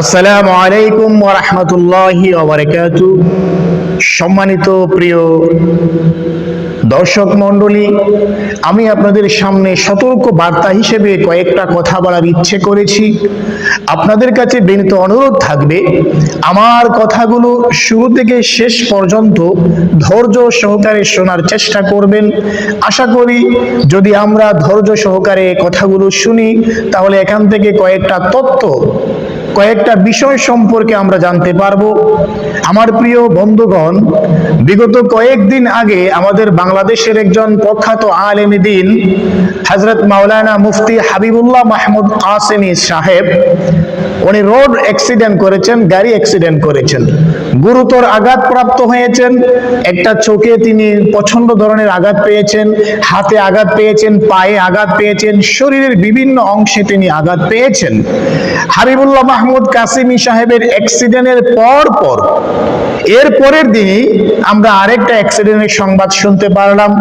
আসসালামু আলাইকুম ওয়া রাহমাতুল্লাহি ওয়া বারাকাতুহু। সম্মানিত প্রিয় দর্শক মণ্ডলী, আমি আপনাদের সামনে সতর্ক বার্তা হিসেবে কয়েকটা কথা বলার ইচ্ছে করেছি। আপনাদের কাছে বিনীত অনুরোধ থাকবে, আমার কথাগুলো শুরু থেকে শেষ পর্যন্ত ধৈর্য সহকারে শোনার চেষ্টা করবেন। আশা করি যদি আমরা ধৈর্য সহকারে কথাগুলো শুনি, তাহলে এখান থেকে কয়েকটা তথ্য, কয়েকটা বিষয় সম্পর্কে আমরা জানতে পারবো। আমার প্রিয় বন্ধুগণ, বিগত কয়েকদিন আগে আমাদের বাংলাদেশের একজন প্রখ্যাত আলেমে দ্বীন হযরত মাওলানা মুফতি হাবিবুল্লাহ মাহমুদ কাসেমি সাহেব, উনি রোড অ্যাক্সিডেন্ট করেছেন, গাড়ি অ্যাক্সিডেন্ট করেছেন, গুরুতর আঘাতপ্রাপ্ত হয়েছেন। একটা চোখে তিনি প্রচন্ড ধরনের আঘাত পেয়েছেন, হাতে আঘাত পেয়েছেন, পায়ে আঘাত পেয়েছেন, শরীরের বিভিন্ন অংশে তিনি আঘাত পেয়েছেন। হাবিবুল্লাহ মাহমুদ কাসেমি সাহেবের অ্যাক্সিডেন্টের পর এর পরের দিনই আমরা আরেকটা অ্যাক্সিডেন্টের সংবাদ শুনতে পারলাম।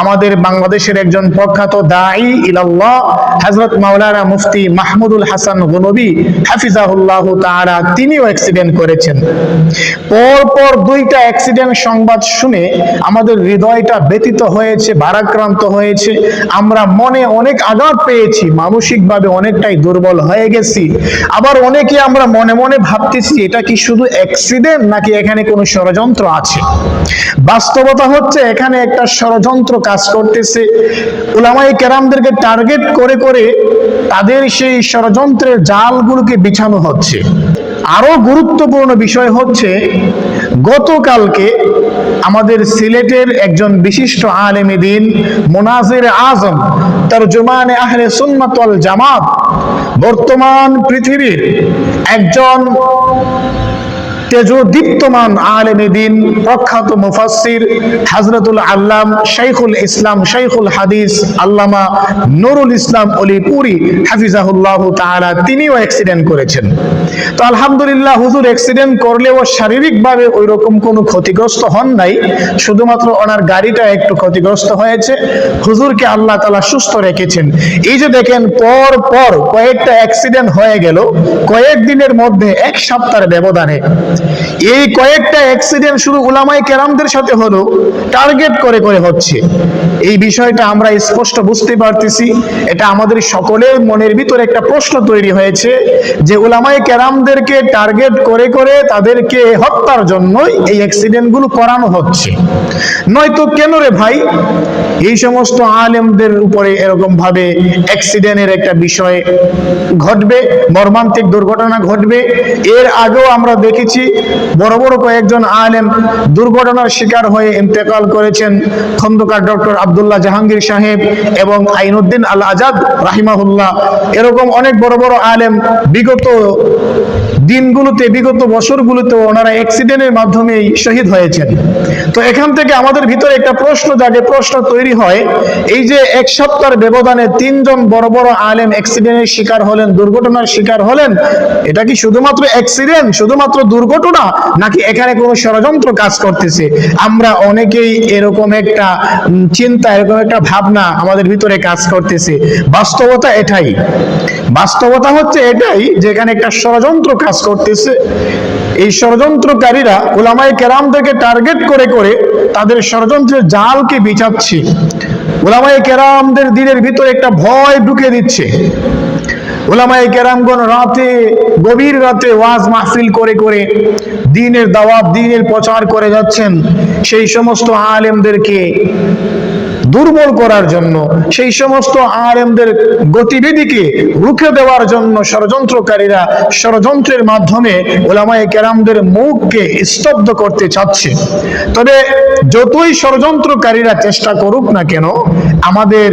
আমাদের বাংলাদেশের একজন প্রখ্যাত দাঈ ইলাল্লাহ হযরত মাওলানা মুফতি মাহমুদুল হাসান গনবী হাফিজাহুল্লাহ তাআলা, তিনিও অ্যাক্সিডেন্ট করেছেন। পর দুইটা অ্যাক্সিডেন্ট সংবাদ শুনে আমাদের হৃদয়টা ব্যথিত হয়েছে, ভারাক্রান্ত হয়েছে। আমরা মনে অনেক আঘাত পেয়েছি, মানসিকভাবে অনেকটাই দুর্বল হয়ে গেছি। আবার অনেকে আমরা মনে মনে ভাবতেছি, এটা কি শুধু অ্যাক্সিডেন্ট নাকি এখানে কোনো ষড়যন্ত্র আছে? বাস্তবতা হচ্ছে এখানে একটা ষড়যন্ত্র কাজ করতেছে। উলামায়ে কেরামদেরকে টার্গেট করে করে তাদের সেই ষড়যন্ত্রের জালগুলোকে বিছানো হচ্ছে। আরো গুরুত্বপূর্ণ বিষয় হচ্ছে, গতকালকে আমাদের সিলেটের একজন বিশিষ্ট আলেমে দ্বীন মুনাজির আজম তরজমানে আহলে সুন্নাত ওয়াল জামাত, বর্তমান পৃথিবীর একজন তেজোদীপ্তমান আলেমে দ্বীন, প্রখ্যাত মুফাসসির হযরতুল আল্লাম শাইখুল ইসলাম শাইখুল হাদিস আল্লামা নুরুল ইসলাম অলিপুরি হাফিজাহুল্লাহ তাআলা, তিনিও অ্যাক্সিডেন্ট করেছেন। তো আলহামদুলিল্লাহ, হুজুর অ্যাক্সিডেন্ট করলেও শারীরিকভাবে ওই রকম কোনো ক্ষতিগ্রস্ত হন নাই, শুধুমাত্র ওনার গাড়িটা একটু ক্ষতিগ্রস্ত হয়েছে। হুজুরকে আল্লাহ তাআলা সুস্থ রেখেছেন। এই যে দেখেন, পর কয়েকটা অ্যাক্সিডেন্ট হয়ে গেল কয়েকদিনের মধ্যে, এক সপ্তাহের ব্যবধানে। এই কয়েকটা অ্যাক্সিডেন্ট শুধু উলামায়ে কেরামদের সাথে হলো, টার্গেট করে হচ্ছে। এই বিষয়টা আমরা স্পষ্ট বুঝতে পারতেছি। এটা আমাদের সকলের মনের ভিতরে একটা প্রশ্ন তৈরি হয়েছে যে উলামায়ে কেরামদেরকে টার্গেট করে তাদেরকে হত্যার জন্যই এই অ্যাক্সিডেন্টগুলো করানো হচ্ছে। নয়তো কেন রে ভাই এই সমস্ত আলেমদের উপরে এরকম ভাবে অ্যাক্সিডেন্টের একটা বিষয় ঘটবে, মর্মান্তিক দুর্ঘটনা ঘটবে? এর আগেও আমরা দেখেছি বড় কয়েকজন আলেম দুর্ঘটনার শিকার হয়ে ইন্তেকাল করেছেন। খন্দকার ডক্টর আব্দুল্লাহ জাহাঙ্গীর সাহেব এবং আইনুদ্দিন আল আজাদ রাহিমাহুল্লাহ, এরকম অনেক বড় আলেম বিগত দিনগুলোতে, বিগত বছরগুলোতে ওনারা অ্যাক্সিডেন্টের মাধ্যমেই শহীদ হয়েছেন। তো এখান থেকে আমাদের ভিতরে একটা প্রশ্ন জাগে, প্রশ্ন তৈরি হয়, এই যে এক সপ্তাহের ব্যবধানে তিনজন বড় আলেম অ্যাক্সিডেন্টের শিকার হলেন, দুর্ঘটনার শিকার হলেন, এটা কি শুধুমাত্র অ্যাক্সিডেন্ট, শুধুমাত্র দুর্ঘটনা, নাকি এখানে কোনো ষড়যন্ত্র কাজ করতেছে? আমরা অনেকেই এরকম একটা চিন্তা, এরকম একটা ভাবনা আমাদের ভিতরে কাজ করতেছে। বাস্তবতা হচ্ছে এটাই, যেখানে একটা ষড়যন্ত্র কাজ করতেছে। এই ষড়যন্ত্রকারীরা উলামায়ে কেরামদেরকে টার্গেট করে তাদের ষড়যন্ত্রের জালকে বিছাচ্ছে। উলামায়ে কেরামদের দিনের ভিতরে একটা ভয় ঢুকে দিচ্ছে। উলামায়ে কেরামগণ গভীর রাতে ওয়াজ মাহফিল করে দ্বীনের দাওয়াত, দ্বীনের প্রচার করে যাচ্ছেন। সেই সমস্ত আলেমদেরকে দুর্বল করার জন্য, সেই সমস্ত আলেমদের গতিবিধিকে রুখে দেওয়ার জন্য ষড়যন্ত্রকারীরা ষড়যন্ত্রের মাধ্যমে উলামায়ে কেরামদের মুখকে স্তব্ধ করতে চাচ্ছে। তবে যতই ষড়যন্ত্রকারীরা চেষ্টা করুক না কেন, আমাদের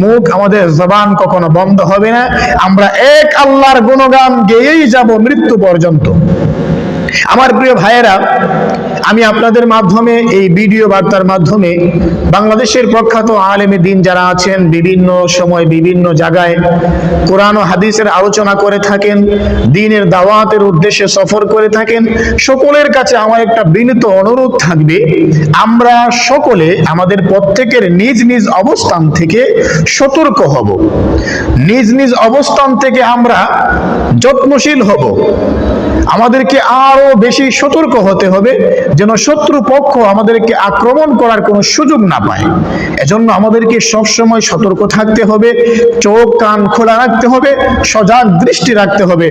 মুখ, আমাদের জবান কখনো বন্ধ হবে না। আমরা এক আল্লাহর গুণগান গেয়েই যাব মৃত্যু পর্যন্ত। আমার প্রিয় ভাইয়েরা, আমি আপনাদের মাধ্যমে এই ভিডিও বার্তার মাধ্যমে বাংলাদেশের প্রখ্যাত আলেমে দ্বীন যারা আছেন, বিভিন্ন সময় বিভিন্ন জায়গায় কোরআন ও হাদিসের আলোচনা করে থাকেন, দ্বীনের দাওয়াতের উদ্দেশ্যে সফর করে থাকেন, সকলের কাছে আমার একটা বিনীত অনুরোধ থাকবে, আমরা সকলে আমাদের প্রত্যেকের নিজ নিজ অবস্থান থেকে সতর্ক হব, নিজ নিজ অবস্থান থেকে আমরা যত্নশীল হব। আমাদেরকে আরো বেশি সতর্ক হতে হবে যেন শত্রু পক্ষ আমাদেরকে আক্রমণ করার কোনো সুযোগ না পায়। এজন্য আমাদেরকে সবসময় সতর্ক থাকতে হবে, চোখ কান খোলা রাখতে হবে, সজাগ দৃষ্টি রাখতে হবে।